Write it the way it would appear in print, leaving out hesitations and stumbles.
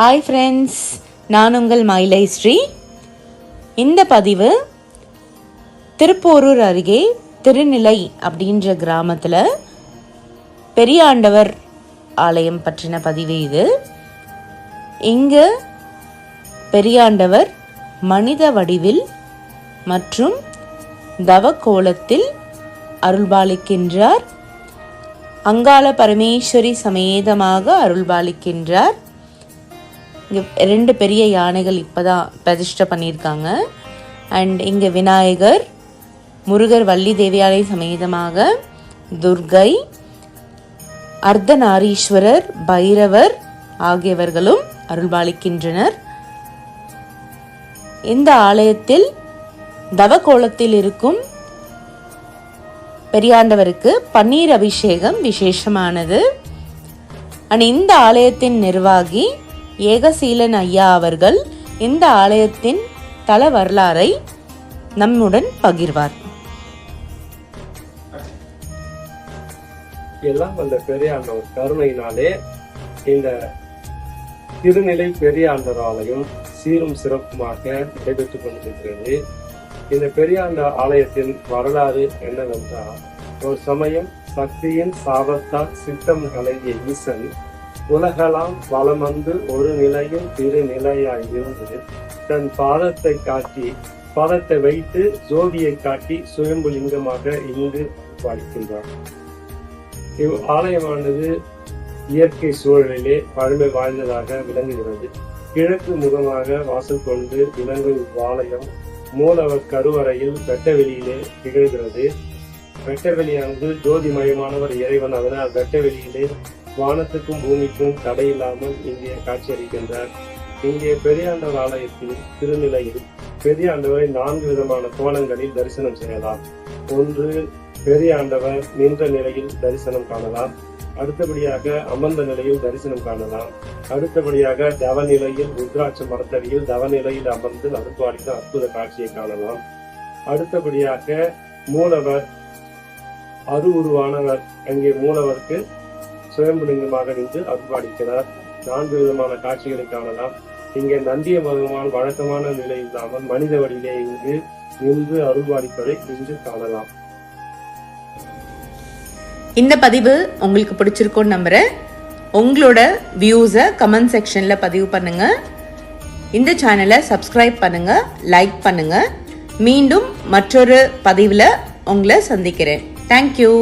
Hi friends, நான் உங்கள் மயிலை ஸ்ரீ. இந்த பதிவு திருப்போரூர் அருகே திருநிலை அப்படின்ற கிராமத்தில் பெரியாண்டவர் ஆலயம் பற்றின பதிவு இது. இங்கு பெரியாண்டவர் மனித வடிவில் மற்றும் தவக்கோலத்தில் அருள்பாலிக்கின்றார். அங்காள பரமேஸ்வரி சமேதமாக அருள்பாலிக்கின்றார். இங்கே 2 பெரிய யானைகள் இப்போதான் பிரதிஷ்டை பண்ணியிருக்காங்க. அண்ட் இங்கே விநாயகர், முருகர், வள்ளி தேவியானை சமேதமாக துர்கை, அர்த்தநாரீஸ்வரர், பைரவர் ஆகியவர்களும் அருள்பாலிக்கின்றனர். இந்த ஆலயத்தில் தவக்கோலத்தில் இருக்கும் பெரியாண்டவருக்கு பன்னீர் அபிஷேகம் விசேஷமானது. அண்ட் இந்த ஆலயத்தின் நிர்வாகி ஏகசீலன் ஐயா அவர்கள் இந்த ஆலயத்தின் தல வரலாறை நம்முடன் பகிர்வார். எல்லாம் வந்த பெரியாண்டவர் கருணையினாலே இந்த திருநிலை பெரியாண்டவர் ஆலயம் சீரும் சிறப்புமாக நடைபெற்றுக் கொண்டிருக்கிறது. இந்த பெரியாண்ட ஆலயத்தின் வரலாறு என்னவென்றால், ஒரு சமயம் சக்தியின் சாபத்தால் சித்தம் கலங்கிய ஈசன் உலகெல்லாம் வலம் வந்து ஒரு நிலையில் திருநிலையாய் இருந்து தன் பாதத்தை வைத்து ஜோதியை காட்டி சுயம்புலிங்கமாக இங்கு வாழ்கின்றார். இவ் ஆலயமானது இயற்கை சூழலிலே பழமை வாய்ந்ததாக விளங்குகிறது. கிழக்கு முகமாக வாசல் கொண்டு விளங்கும் இவ்வாலயம் மூலவர் கருவறையில் வெட்டவெளியிலே திகழ்கிறது. வெட்டவெளியானது ஜோதிமயமானவர் இறைவன். அதனால் வெட்டவெளியிலே வானத்துக்கும் பூமிக்கும் தடையில்லாமல் இங்கே காட்சியளிக்கின்றார். இங்கே பெரியாண்டவர் ஆலயத்தில் திருநிலையில் பெரியாண்டவரை 4 விதமான கோணங்களில் தரிசனம் செய்யலாம். ஒன்று, பெரியாண்டவர் நின்ற நிலையில் தரிசனம் காணலாம். அடுத்தபடியாக அமர்ந்த நிலையில் தரிசனம் காணலாம். அடுத்தபடியாக தவநிலையில் ருத்ராட்ச மரத்தடியில் தவநிலையில் அமர்ந்து அருள்பாலித்த அற்புத காட்சியை காணலாம். அடுத்தபடியாக மூலவர் உருவானவர் அங்கே மூலவருக்கு சுயம்புலிங்கமாக நின்று அருள்பாலிக்கிறார். 4 விதமான காட்சிகளை காணலாம். இங்கே நந்திய பகவான் வழக்கமான நிலை இல்லாமல் மனித வடிவிலே இங்கு நின்று அருள்பாலிப்பதை இன்று காணலாம். இந்த பதிவு உங்களுக்கு பிடிச்சிருக்கும்னு நம்புறேன். உங்களோட வியூஸை கமெண்ட் செக்ஷன்ல பதிவு பண்ணுங்க. இந்த சேனலை சப்ஸ்கிரைப் பண்ணுங்க, லைக் பண்ணுங்க. மீண்டும் மற்றொரு பதிவில் உங்களை சந்திக்கிறேன். தேங்க்யூ.